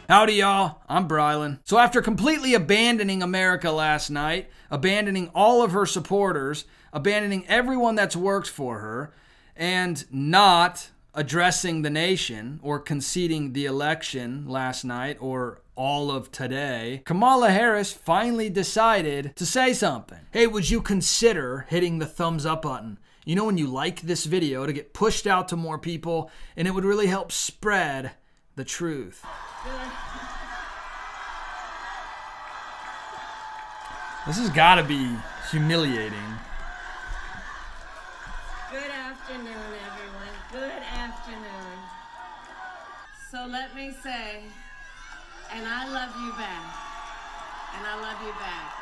Howdy, y'all. I'm Brylan. So after completely abandoning America last night, abandoning all of her supporters, abandoning everyone that's worked for her, and not addressing the nation or conceding the election last night or all of today, Kamala Harris finally decided to say something. Hey, would you consider hitting the thumbs up button? You know, when you like this video, to get pushed out to more people, and it would really help spread the truth. This has got to be humiliating. Good afternoon, everyone. Good afternoon. So let me say, and I love you back. And I love you back.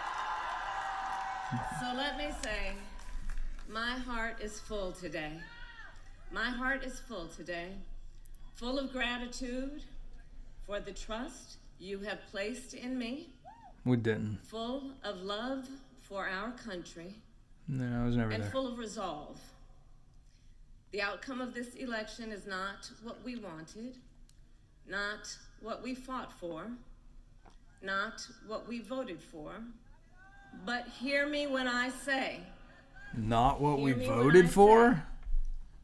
So let me say, my heart is full today. My heart is full today. Full of gratitude for the trust you have placed in me. We didn't. Full of love for our country. No, I was never and there. Full of resolve. The outcome of this election is not what we wanted, not what we fought for, not what we voted for, but hear me when I say. Not what we voted for?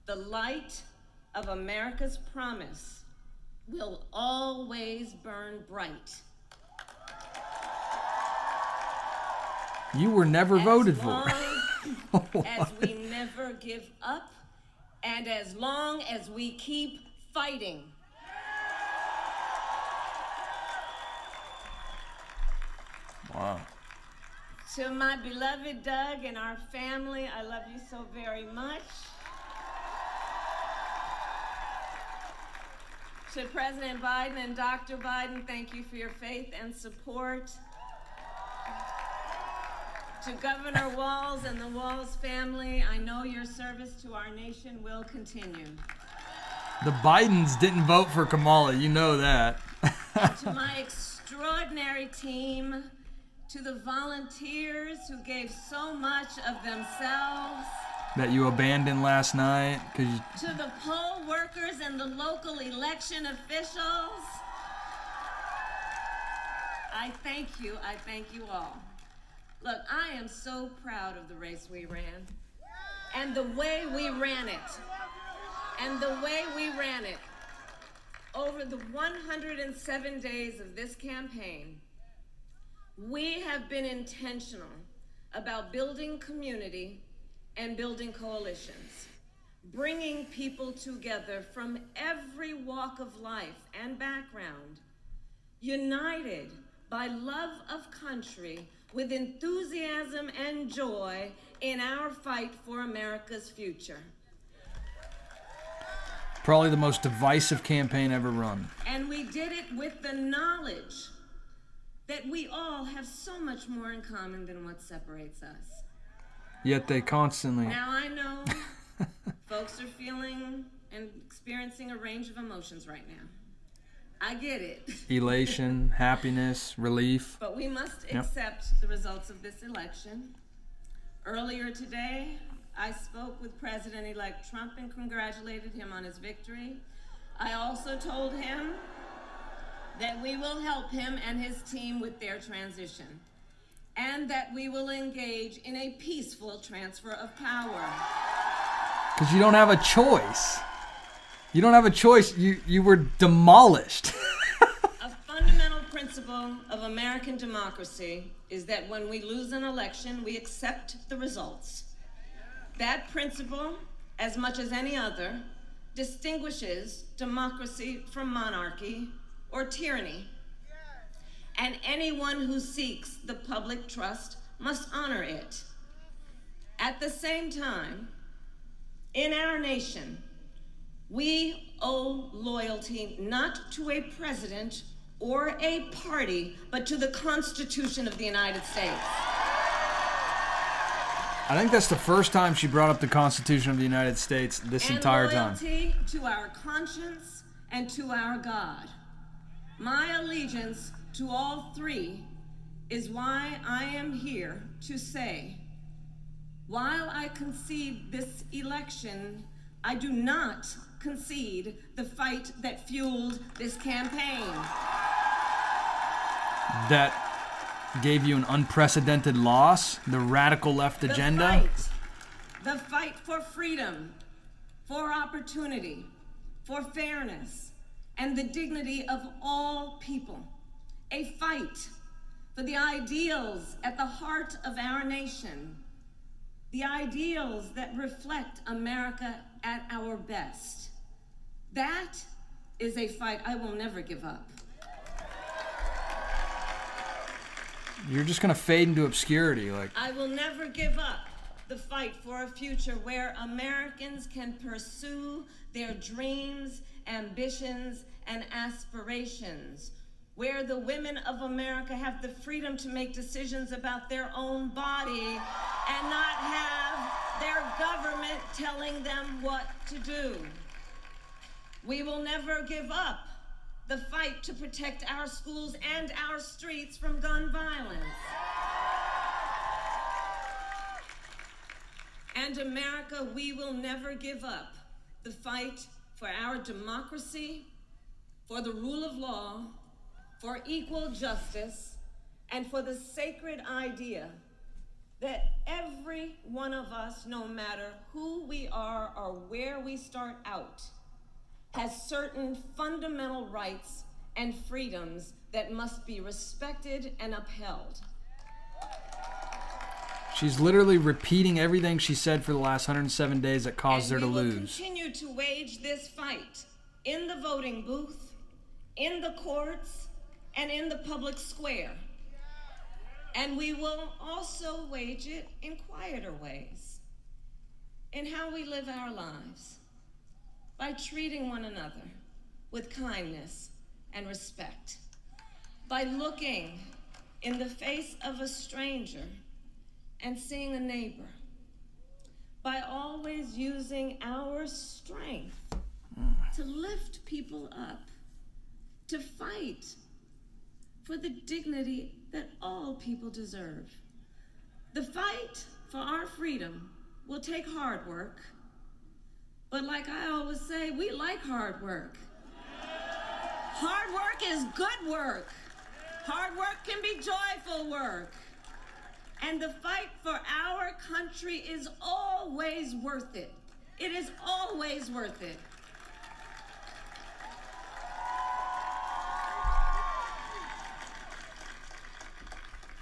The light of America's promise will always burn bright. You were never voted for. As we never give up, and as long as we keep fighting. Wow. To my beloved Doug and our family, I love you so very much. To President Biden and Dr. Biden, thank you for your faith and support. To Governor Walz and the Walz family, I know your service to our nation will continue. The Bidens didn't vote for Kamala, you know that. And to my extraordinary team, to the volunteers who gave so much of themselves. That you abandoned last night. To the poll workers and the local election officials. I thank you all. Look, I am so proud of the race we ran and the way we ran it. Over the 107 days of this campaign, we have been intentional about building community and building coalitions, bringing people together from every walk of life and background, united by love of country, with enthusiasm and joy in our fight for America's future. Probably the most divisive campaign ever run. And we did it with the knowledge that we all have so much more in common than what separates us. Yet they constantly... Now I know folks are feeling and experiencing a range of emotions right now. I get it. Elation, happiness, relief. But we must accept the results of this election. Earlier today, I spoke with President-elect Trump and congratulated him on his victory. I also told him that we will help him and his team with their transition, and that we will engage in a peaceful transfer of power. Because you don't have a choice. You don't have a choice. You were demolished. A fundamental principle of American democracy is that when we lose an election, we accept the results. That principle, as much as any other, distinguishes democracy from monarchy or tyranny. And anyone who seeks the public trust must honor it. At the same time, in our nation, we owe loyalty not to a president or a party, but to the Constitution of the United States. I think that's the first time she brought up the Constitution of the United States this entire time. And loyalty to our conscience and to our God. My allegiance to all three is why I am here to say, while I concede this election, I do not concede the fight that fueled this campaign. that gave you an unprecedented loss, the radical left agenda. The fight for freedom, for opportunity, for fairness, and the dignity of all people. A fight for the ideals at the heart of our nation, the ideals that reflect America at our best. That is a fight I will never give up. You're just going to fade into obscurity. I will never give up the fight for a future where Americans can pursue their dreams, ambitions, and aspirations, where the women of America have the freedom to make decisions about their own body and not have their government telling them what to do. We will never give up the fight to protect our schools and our streets from gun violence. And America, we will never give up the fight for our democracy, for the rule of law, for equal justice, and for the sacred idea that every one of us, no matter who we are or where we start out, has certain fundamental rights and freedoms that must be respected and upheld. She's literally repeating everything she said for the last 107 days that caused her to lose. We will continue to wage this fight in the voting booth, in the courts, and in the public square. And we will also wage it in quieter ways, in how we live our lives, by treating one another with kindness and respect, by looking in the face of a stranger and seeing a neighbor, by always using our strength to lift people up, to fight for the dignity that all people deserve. The fight for our freedom will take hard work, but like I always say, we like hard work. Hard work is good work. Hard work can be joyful work. And the fight for our country is always worth it. It is always worth it.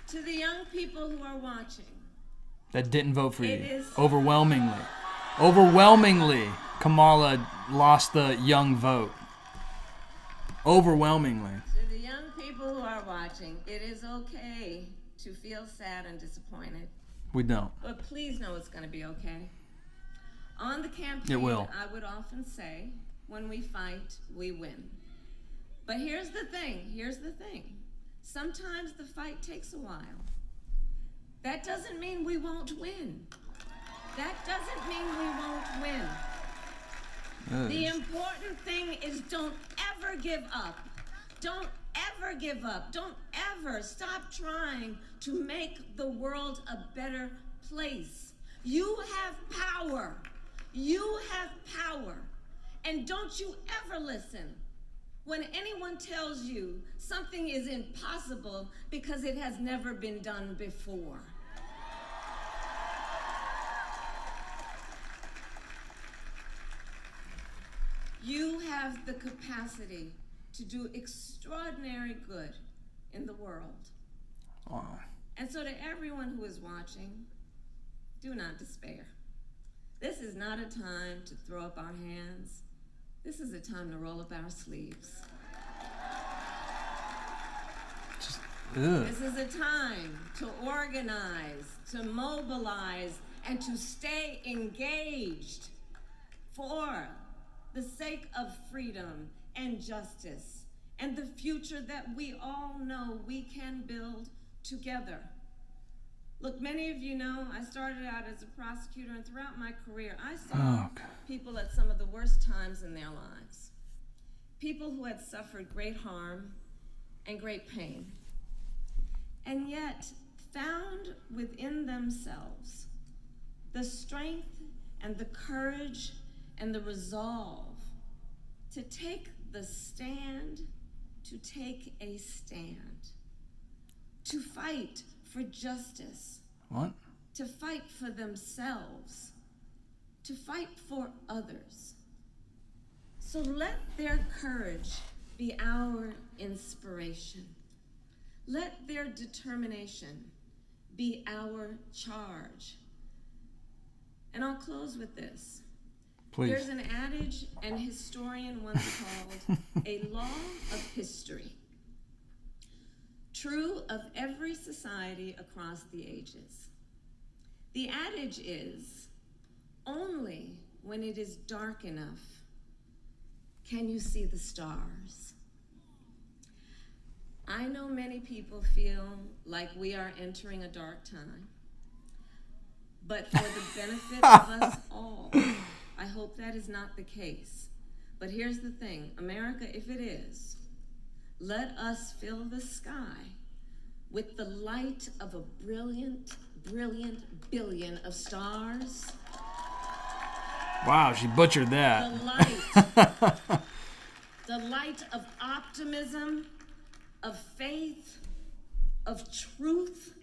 To the young people who are watching, that didn't vote for you, overwhelmingly, Kamala lost the young vote. Overwhelmingly. To the young people who are watching, it is okay to feel sad and disappointed. We don't. But please know it's going to be okay. On the campaign, it will. I would often say, when we fight, we win. But here's the thing. Sometimes the fight takes a while. That doesn't mean we won't win. The important thing is don't ever give up. Don't ever stop trying to make the world a better place. You have power. And don't you ever listen when anyone tells you something is impossible because it has never been done before. You have the capacity to do extraordinary good in the world. Wow. And so to everyone who is watching, do not despair. This is not a time to throw up our hands. This is a time to roll up our sleeves. This is a time to organize, to mobilize, and to stay engaged for the sake of freedom and justice and the future that we all know we can build together. Look, many of you know I started out as a prosecutor, and throughout my career, I saw people at some of the worst times in their lives. People who had suffered great harm and great pain, and yet found within themselves the strength and the courage and the resolve to take the stand, to take a stand. to fight for justice. What? To fight for themselves, to fight for others. So let their courage be our inspiration. Let their determination be our charge. And I'll close with this. Please. There's an adage an historian once called a law of history, true of every society across the ages. The adage is, only when it is dark enough can you see the stars. I know many people feel like we are entering a dark time, but for the benefit of us all, I hope that is not the case. But here's the thing, America, if it is, let us fill the sky with the light of a brilliant, brilliant billion of stars. Wow, she butchered that. The light of optimism, of faith, of truth,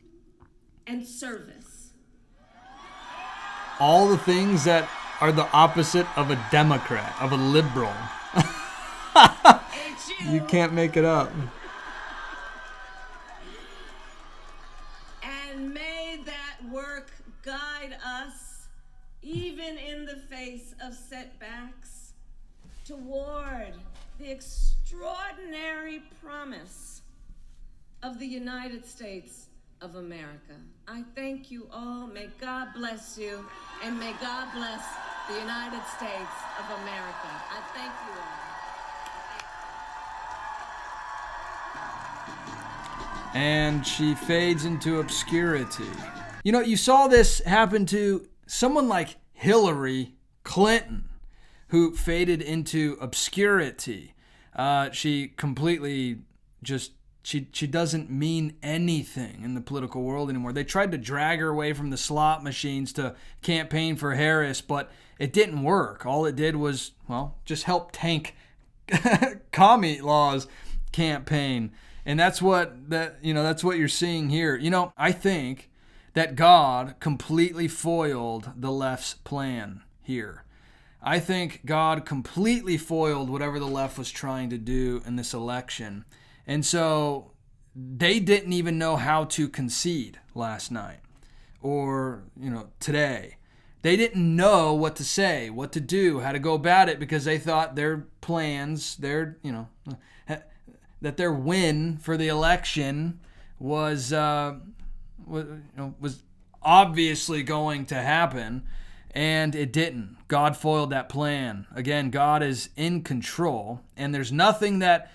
and service. All the things that are the opposite of a Democrat, of a liberal. You can't make it up. And may that work guide us, even in the face of setbacks, toward the extraordinary promise of the United States of America. I thank you all. May God bless you, and may God bless the United States of America. I thank you all. And she fades into obscurity. You know, you saw this happen to someone like Hillary Clinton, who faded into obscurity. She completely just, she doesn't mean anything in the political world anymore. They tried to drag her away from the slot machines to campaign for Harris, but it didn't work. All it did was, well, just help tank commie law's campaign. And that's what you're seeing here. You know, I think that God completely foiled the left's plan here. I think God completely foiled whatever the left was trying to do in this election. And so they didn't even know how to concede last night or, today. They didn't know what to say, what to do, how to go about it, because they thought their plans, that their win for the election was obviously going to happen, and it didn't. God foiled that plan. Again, God is in control, and there's nothing that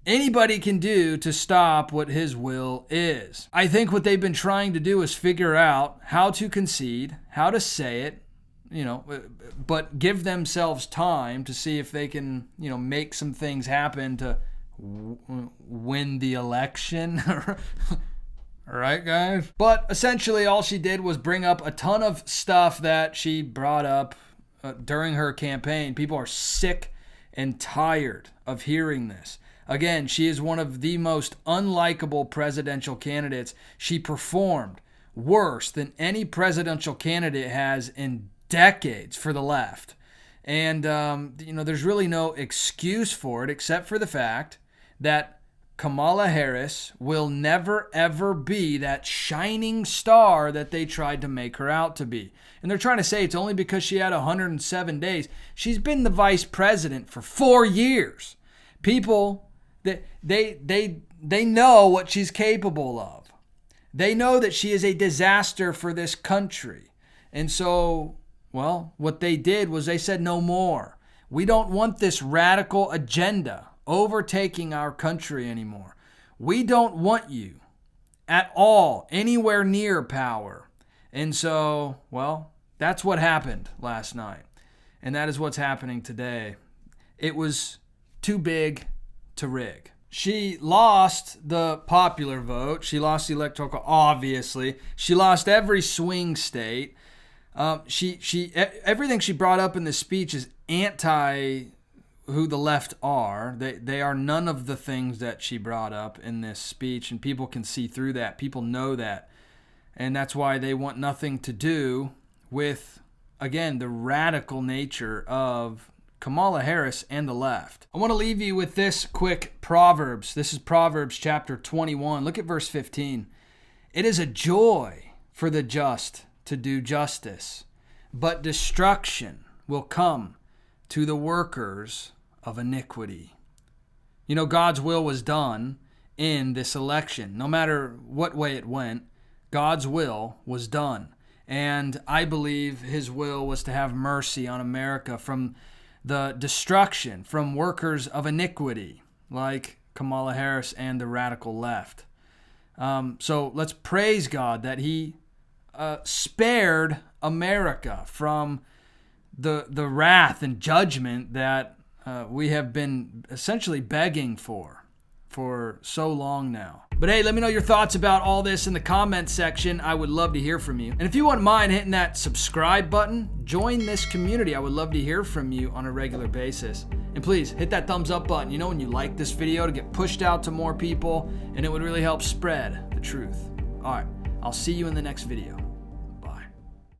anybody can do to stop what his will is. I think what they've been trying to do is figure out how to concede, how to say it, but give themselves time to see if they can, make some things happen to win the election. All right, guys? But essentially all she did was bring up a ton of stuff that she brought up during her campaign. People are sick and tired of hearing this. Again, she is one of the most unlikable presidential candidates. She performed worse than any presidential candidate has in decades for the left. And, there's really no excuse for it except for the fact that Kamala Harris will never, ever be that shining star that they tried to make her out to be. And they're trying to say it's only because she had 107 days. She's been the vice president for 4 years. People, they know what she's capable of. They know that she is a disaster for this country. And so, what they did was they said no more. We don't want this radical agenda overtaking our country anymore. We don't want you at all anywhere near power. And so, that's what happened last night. And that is what's happening today. It was too big to rig. She lost the popular vote. She lost the electoral, obviously. She lost every swing state. Everything she brought up in this speech is anti who the left are. They are none of the things that she brought up in this speech, and people can see through that. People know that. And that's why they want nothing to do with, again, the radical nature of Kamala Harris and the left. I want to leave you with this quick Proverbs. This is Proverbs chapter 21. Look at verse 15. It is a joy for the just to do justice, but destruction will come to the workers of iniquity. You know, God's will was done in this election. No matter what way it went, God's will was done. And I believe his will was to have mercy on America from the destruction from workers of iniquity, like Kamala Harris and the radical left. So let's praise God that he spared America from the wrath and judgment that we have been essentially begging for so long now. But hey, let me know your thoughts about all this in the comments section. I would love to hear from you. And if you wouldn't mind hitting that subscribe button, join this community. I would love to hear from you on a regular basis. And please hit that thumbs up button, you know, when you like this video, to get pushed out to more people, and it would really help spread the truth. All right, I'll see you in the next video.